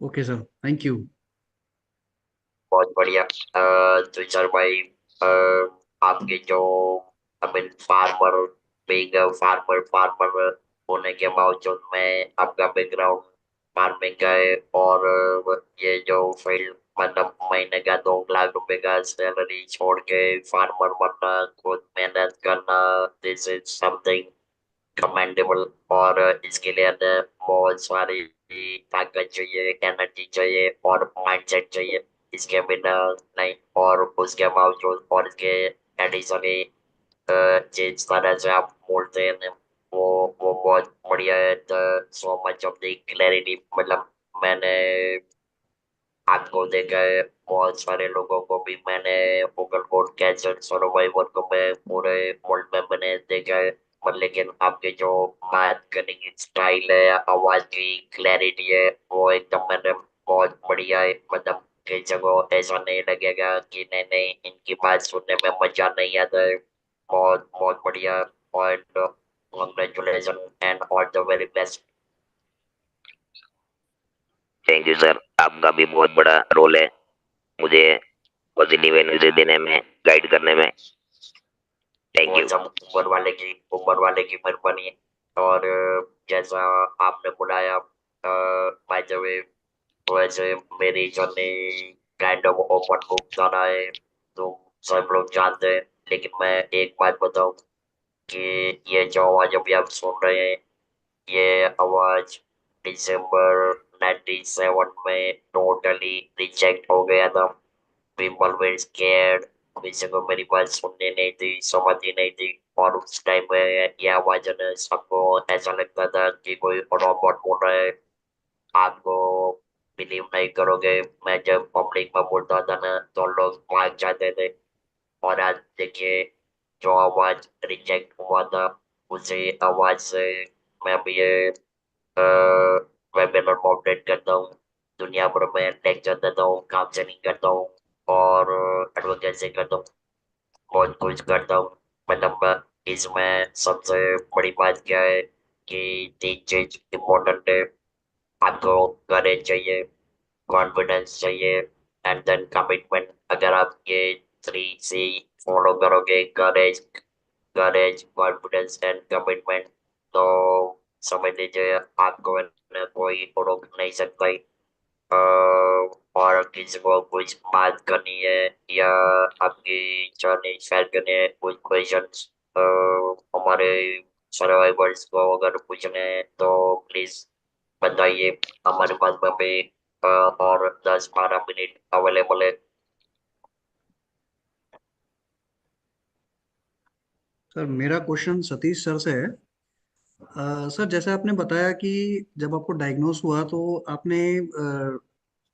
Okay sir, thank you. बहुत बढ़िया। तुषार भाई, आपके जो I mean farmer, being farmer farmer होने के बावजूद में आपका बैकग्राउंड फार्मिंग का है, और ये जो फील्ड मतलब महीने का 2 लाख रुपए का सैलरी छोड़ के फार्मर बनना, खुद मेहनत करना, दिस इज समथिंग कमेंडेबल। और इसके लिए हमें बहुत सारी ताकत चाहिए, एनर्जी चाहिए और माइंडसेट चाहिए। इसके बिना नहीं। और उसके बावजूद और इसके एडिशनली जिस तरह से आप बोलते हैं वो बहुत बढ़िया है। So much of the clarity, मतलब मैंने आपको देखा है, बहुत सारे लोगों को भी मैंने वोकल कोड कैंसर सर्वाइवर को मैं पूरे वर्ल्ड में मैंने देखा है। पर लेकिन आपके जो बात करने की स्टाइल है, आवाज की क्लैरिटी है, वो एकदम मैंने बहुत बढ़िया है। मतलब किसी को ऐसा नहीं लगेगा कि नहीं नहीं इनकी बात सुनने में मजा नहीं आता है। बहुत बहुत बढ़िया। और congratulation and all the very best. Thank you sir, आपका भी बहुत बड़ा रोल है मुझे पॉजिटिव एनर्जी देने में, गाइड करने में। थैंक वो यू। सब ऊपर वाले की मेहरबानी है। और जैसा आपने बुलाया, बाय द वे, वैसे मेरी journey kind of open book रहा है, तो सब लोग जानते हैं। लेकिन मैं एक बात बताऊं कि ये जो आवाज अभी आप सुन रहे हैं, ये आवाज दिसंबर 97 में टोटली रिजेक्ट हो गया था। पीपल वर स्कैर्ड, किसी को मेरी बात सुननी नहीं थी, समझनी नहीं थी। और उस टाइम में ये आवाज ने सबको ऐसा लगता था कि कोई रोबोट बोल रहा है। आपको बिलीव नहीं करोगे, मैं जब पब्लिक में बोलता था ना तो लोग भाग जाते थे। और आज देखिए, जो आवाज रिजेक्ट हुआ था, उसी आवाज से मैं अभी ये वेबिनार मॉडरेट करता हूँ, दुनिया भर में लेक्चर देता हूँ, काउंसलिंग करता हूँ, और एडवोकेसी करता हूँ, बहुत कुछ करता हूँ। मतलब इसमें सबसे बड़ी बात क्या है कि 3 चीज इम्पोर्टेंट है। आपको करेज चाहिए, कॉन्फिडेंस चाहिए, एंड देन कमिटमेंट। अगर आप ये 3C फॉलो करोगे, करेज करेज कॉन्फिडेंस एंड कमिटमेंट, तो समझ लीजिए आपको न कोई रोक नहीं सकता। और किसी को कुछ बात करनी है या आपकी जर्नी शेयर करनी है, कुछ क्वेश्चंस हमारे सर्वाइवर्स को अगर पूछने हैं तो प्लीज बताइए। हमारे पास में भी और 10-12 मिनट अवेलेबल है। सर मेरा क्वेश्चन सतीश सर से है। सर जैसे आपने बताया कि जब आपको डायग्नोस हुआ तो आपने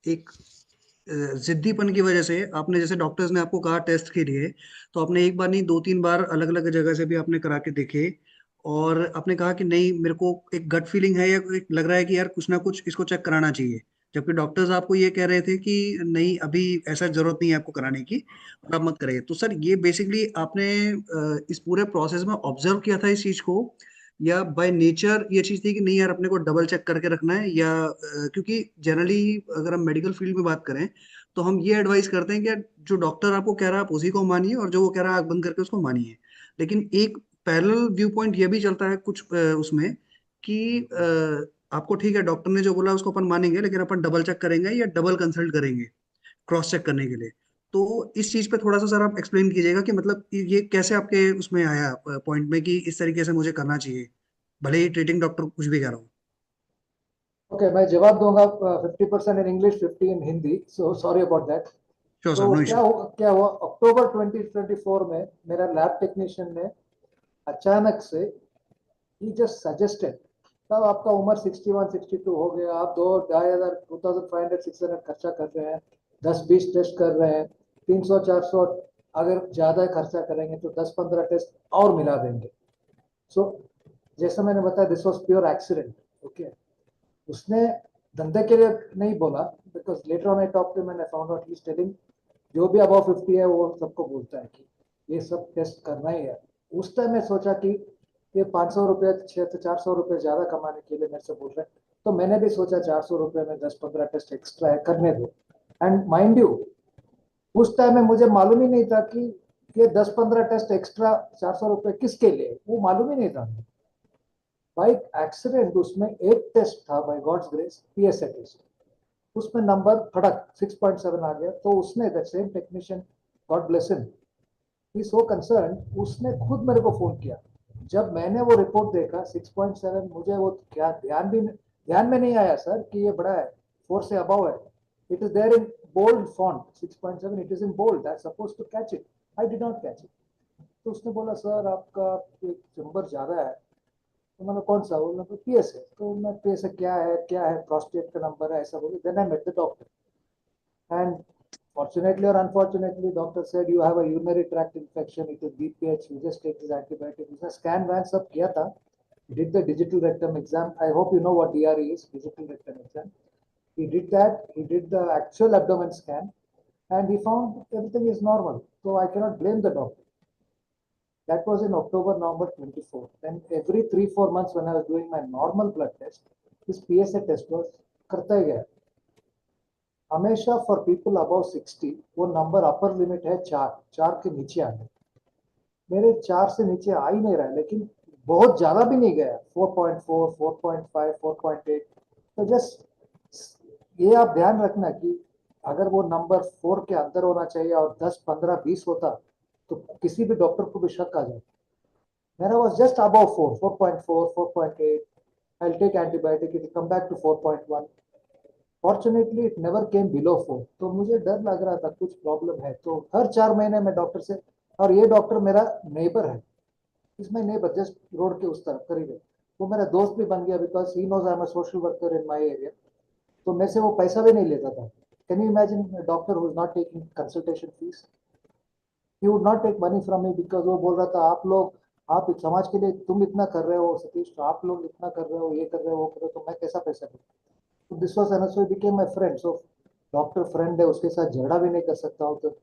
एक जिद्दीपन की वजह से आपने, जैसे डॉक्टर्स ने आपको कहा टेस्ट के लिए, तो आपने एक बार नहीं 2-3 बार अलग अलग जगह से भी आपने करा के देखे। और आपने कहा कि नहीं मेरे को एक गट फीलिंग है या एक लग रहा है कि यार कुछ ना कुछ इसको चेक कराना चाहिए, जबकि डॉक्टर्स आपको ये कह रहे थे कि नहीं अभी ऐसा जरूरत नहीं है आपको कराने की और आप मत कराइए। तो सर ये बेसिकली आपने इस पूरे प्रोसेस में ऑब्जर्व किया था इस चीज को, या बाय नेचर ये चीज थी कि नहीं यार अपने को डबल चेक करके रखना है, या क्योंकि जनरली अगर हम मेडिकल फील्ड में बात करें तो हम ये एडवाइस करते हैं कि यार जो डॉक्टर आपको कह रहा है आप उसी को मानिए और जो वो कह रहा है आंख बंद करके उसको मानिए। लेकिन एक पैरेलल व्यू पॉइंट ये भी चलता है कुछ उसमें कि आपको ठीक है डॉक्टर ने जो बोला उसको अपन मानेंगे लेकिन अपन डबल चेक करेंगे या डबल कंसल्ट करेंगे क्रॉस चेक करने के लिए। तो इस चीज पे थोड़ा सा सर आप एक्सप्लेन कीजिएगा कि मतलब ये कैसे आपके उसमें आया पॉइंट में कि इस तरीके से मुझे करना चाहिए, भले ही ट्रीटिंग डॉक्टर कुछ भी कह रहा हो। ओके, मैं जवाब दूंगा 50% in English 50 in Hindi, so sorry about that. Sure sir, तो नो इशू। क्या हुआ अक्टूबर 2024 में मेरा लैब टेक्नीशियन ने अचानक से ही जस्ट सजेस्टेड, तब आपका उम्र 61 62 हो गया, आप 2 2500 2500 600 खर्चा कर रहे हैं, 10 20 टेस्ट कर रहे हैं, 300 400 अगर ज़्यादा खर्चा करेंगे तो 10 15 टेस्ट और मिला देंगे। सो जैसा मैंने बताया, this was pure accident. Okay, उसने धंधे के लिए नहीं बोला, because later on I talk to, मैंने found out he is telling जो भी अबव 50 है वो सबको बोलता है कि ये सब टेस्ट करना ही है। उस टाइम मैं सोचा कि ये 500 रुपये 400 रुपये ज्यादा कमाने के लिए मेरे से बोल रहे हैं, तो मैंने भी सोचा 400 रुपये में 10 15 टेस्ट एक्स्ट्रा है, करने दो। एंड माइंड यू, उस टाइम में मुझे मालूम ही नहीं था कि ये 10 15 टेस्ट एक्स्ट्रा 400 रुपये किसके लिए, वो मालूम ही नहीं था। बाई एक्सीडेंट उसमें एक टेस्ट था, by God's grace, PSA test, उसमें नंबर फटक 6.7 आ गया। तो उसने, the same technician, God bless him, he so concerned, उसने खुद मेरे को फोन किया। जब मैंने वो रिपोर्ट देखा 6.7, मुझे वो क्या ध्यान में नहीं आया सर कि ये बड़ा है, 4 से अबव है। It is there in bold font 6.7, it is in bold, I suppose to catch it, I did not catch it. तो उसने बोला सर आपका एक नंबर ज्यादा है। तो मैंने कौन सा, बोला तो पीएस है। तो मैं पीएस क्या है, प्रोस्टेट का नंबर है ऐसा बोले। Then I met the doctor, and fortunately or unfortunately doctor said you have a urinary tract infection, it is BPH, you just take this antibiotic। उसने स्कैन वैन सब किया था, did the digital rectum exam, I hope you know what DRE is, digital rectum exam। He did that, he did the actual abdomen scan, and he found everything is normal, so I cannot blame the doctor। That was in October November 24। Then every 3 4 months when I was doing my normal blood test, this PSA test was करता ही गया। हमेशा for people above 60 वो number upper limit है 4, 4 के नीचे आने। मेरे 4 से नीचे आ ही नहीं रहा है, लेकिन बहुत ज्यादा भी नहीं गया, 4.4 4.5 4.8। तो जस्ट ये आप ध्यान रखना कि अगर वो नंबर 4 के अंदर होना चाहिए और 10 15 20 होता तो किसी भी डॉक्टर को भी शक आ जाए। मेरा was just above 4, 4.4 4.8, I'll take antibiotic, it will come back to 4.1। Fortunately it never came below 4। तो मुझे डर लग रहा था कुछ प्रॉब्लम है, तो हर 4 महीने में डॉक्टर से, और ये डॉक्टर मेरा नेबर है, इसमें नेबर जस्ट रोड के उस तरफ करीब है, वो मेरा दोस्त भी बन गया, because he knows I am a social worker in my area. तो मेरे से वो पैसा भी नहीं लेता था। Can you imagine doctor who is not taking consultation fees, he would not take money from me, because वो बोल रहा था आप लोग, आप इस समाज के लिए तुम इतना कर रहे हो सतीश, तो आप लोग इतना कर रहे हो, ये कर रहे हो वो कर रहे हो, तो मैं कैसा पैसा दूँ। तो this was NS became my friend. So doctor friend है, उसके साथ झगड़ा भी नहीं कर सकता हूँ। तो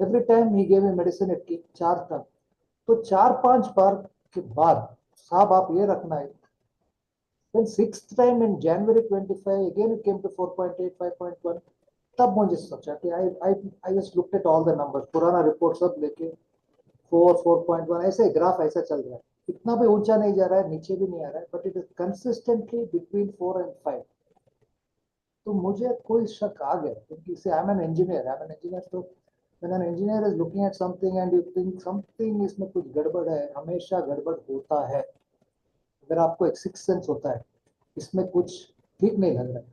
every time he gave me medicine eight की 4 टन। तो 4 5 बार के बाद साहब आप ये रखना है। then sixth time in January 25 again it came to 4.8 5.1। तब मुझे सोचा कि I just looked at all the numbers, पुराना रिपोर्ट सब लेके 4 4.1 ऐसे ग्राफ ऐसा चल रहा है, इतना भी ऊंचा नहीं जा रहा है, नीचे भी नहीं आ रहा है, but it is consistently between 4 and 5। तो मुझे कोई शक आ गया, क्योंकि से आई एम एन इंजीनियर, तो when an engineer is looking at something and you think something इसमें कुछ गड़बड़ है, हमेशा गड़बड़ होता है। अगर आपको एक सिक्स सेंस होता है इसमें कुछ ठीक नहीं लग रहा है,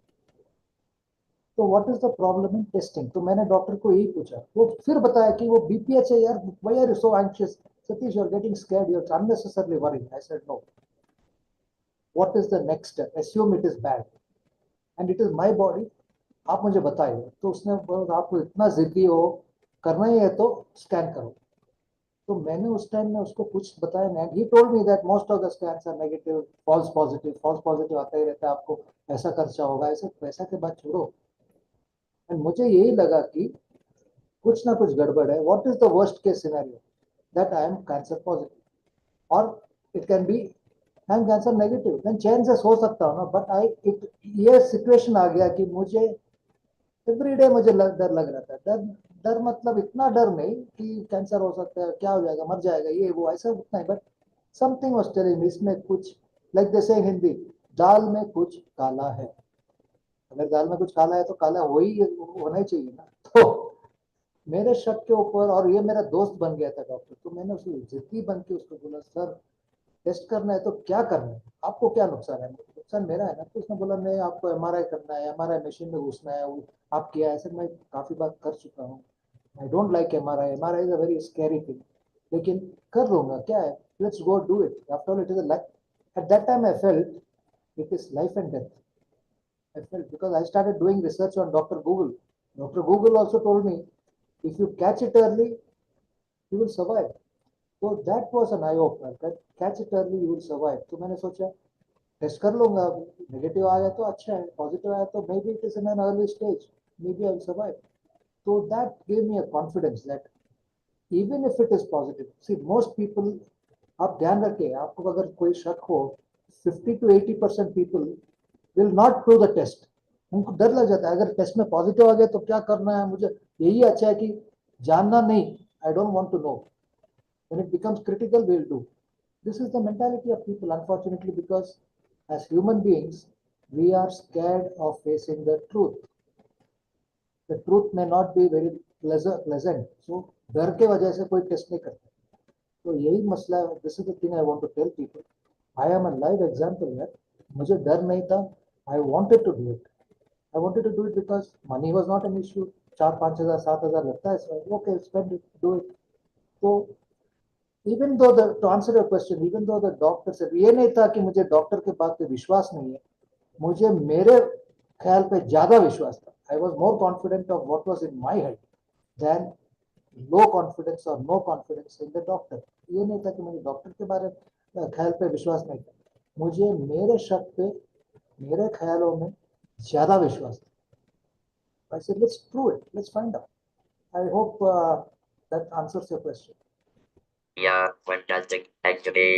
तो what is the problem in testing. तो मैंने डॉक्टर को यही पूछा, वो फिर बताया कि वो बीपीएच है यार, why are you so anxious Satish, you are getting scared, you are unnecessarily worried. I said no, what is the next step, assume it is bad and it is my body, आप मुझे बताइए। तो उसने बोला आप इतना जिद्दी हो, करना ही है तो स्कैन करो। तो मैंने उस टाइम में उसको कुछ बताया नहीं. He told me that most of the scans are negative, false positive आता ही रहता है, आपको ऐसा खर्चा होगा, ऐसे पैसा के बाद छोड़ो. एंड मुझे यही लगा कि कुछ ना कुछ गड़बड़ है. What is the worst case scenario? That I am cancer positive, और it can be I am cancer negative. मैं चैन से सो सकता हूँ ना, बट आई इट ये सिचुएशन आ गया कि मुझे एवरी डे मुझे डर लग रहा था. डर डर मतलब इतना डर नहीं कि कैंसर हो सकता है, क्या हो जाएगा, मर जाएगा, ये वो ऐसा उतना ही, but something was telling me इसमें कुछ, लाइक दे से इन हिंदी, दाल में कुछ काला है. अगर दाल में कुछ काला है तो काला हो ही होना ही चाहिए ना. तो मेरे शक के ऊपर, और ये मेरा दोस्त बन गया था डॉक्टर, तो मैंने उसको जिद्दी बन के उसको बोला, सर टेस्ट करना है तो क्या करना है, आपको क्या नुकसान है? नुकसान मेरा है ना. तो उसने बोला नहीं, आपको एमआरआई करना है, एमआरआई मशीन में घुसना है, वो आप किया है. सर मैं काफी बात कर चुका हूँ. I don't like MRI, MRI is a very scary thing, लेकिन कर लूंगा, क्या है, let's go do it. After all it is a life. At that time I felt it is life and death. I felt, because I started doing research on Dr. Google. Dr. Google also told me, if you catch it early, you will survive. So that was an eye opener. That catch it early, you will survive. तो मैंने सोचा test कर लूंगा, negative आया तो अच्छा है, positive आया तो maybe it is in an early stage, maybe I will survive. So that gave me a confidence that even if it is positive, see most people, आप ध्यान रखिए, आपको अगर कोई शक हो, 50 to 80% people will not do the test. उनको डर लग जाता है, अगर टेस्ट में पॉजिटिव आ गया तो क्या करना है मुझे, यही अच्छा है कि जानना नहीं. I don't want to know. when it becomes critical, we'll do. This is the mentality of people, unfortunately, because as human beings, we are scared of facing the truth. The truth may not be very pleasant. So डर के वजह से कोई test नहीं करता. तो यही मसला है. This is the thing I want to tell people. I am a live example यार. मुझे डर नहीं था. I wanted to do it. I wanted to do it because money was not an issue. 4-5 हज़ार 7 हज़ार लगता है इसमें, okay spend it, do it. तो even though to answer your question, even though the doctor से, ये नहीं था कि मुझे डॉक्टर के बात पे विश्वास नहीं है. मुझे मेरे ख्याल पे ज्यादा विश्वास था. I was more confident of what was in my head than low confidence और no confidence in the doctor. ये नहीं था कि मुझे डॉक्टर के बारे में ख्याल पे विश्वास नहीं था. मुझे मेरे शक पे, मेरे ख्यालों में ज्यादा विश्वास था. I said let's prove it, let's find out. I hope that answers your question. Yeah, fantastic. Actually,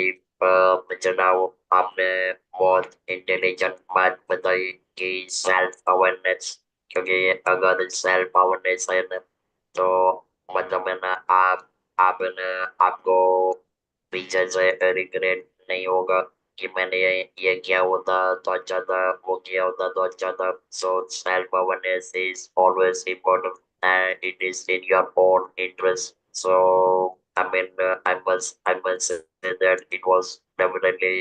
मुझे ना वो आपने बहुत इंटेलिजेंट बात बताई कि सेल्फ अवेयरनेस, क्योंकि अगर सेल्फ अवेयरनेस है ना, तो मतलब है ना, आप है ना, आपको पीछे से रिग्रेट नहीं होगा कि मैंने ये किया होता तो अच्छा था, वो किया होता तो अच्छा था. So self awareness is always important and it is in your own interest. So I mean, I must say that it was definitely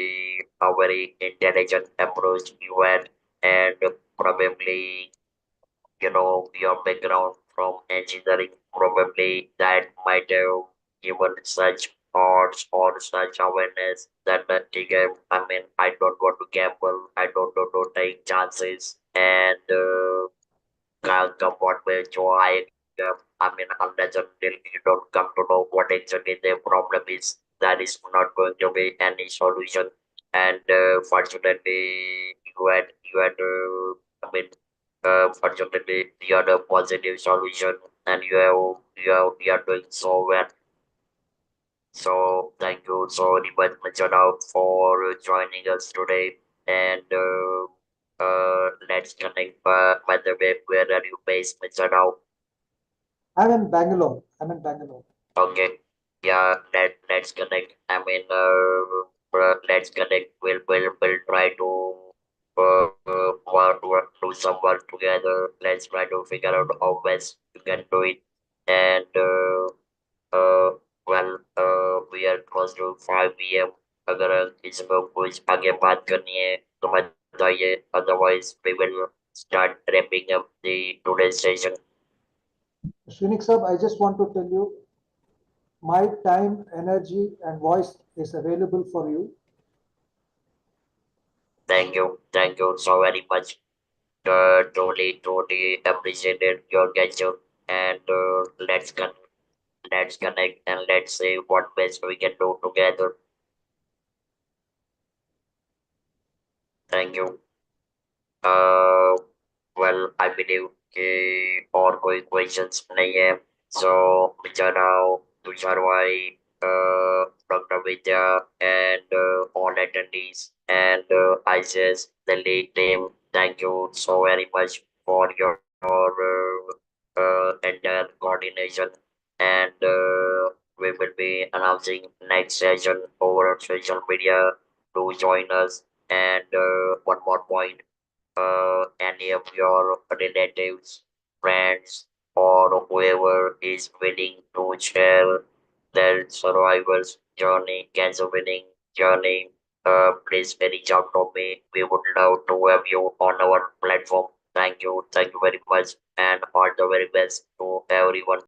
a very intelligent approach you had, and probably, your background from engineering, probably that might have given such thoughts or such awareness that I mean, I don't want to gamble, I don't want to take chances, and compartment so I mean, unless until you don't come to know what exactly the problem is, that is not going to be any solution. And fortunately, I mean, fortunately, you had a positive solution, and you are doing so well. So thank you so very much, Manjana, for joining us today. And let's connect. By the way, where are you based, Manjana? I'm in Bangalore. I'm in Bangalore. Okay. Yeah, let's connect. I mean, let's connect. We'll try to do some work together. Let's try to figure out how best you can do it. And well, we are close to 5 p.m. अगर किसी को कुछ आगे बात करनी है तो बताइए. Otherwise, we will start wrapping up the today's session. Shrenik sir, I just want to tell you, my time, energy, and voice is available for you. Thank you so very much. Truly appreciated your gesture, and let's let's connect and let's see what best we can do together. Thank you. Uh, well, I believe और कोई questions नहीं है. So, Vichara, Tusharwai, Dr. Vidya, and all attendees, and ISIS, the lead team, thank you so very much for your entire coordination. And we will be announcing next session over social media to join us. And one more point, any of your relatives, friends, or whoever is willing to share their survivor's journey, cancer winning journey, please reach out to me. We would love to have you on our platform. Thank you very much, and all the very best to everyone.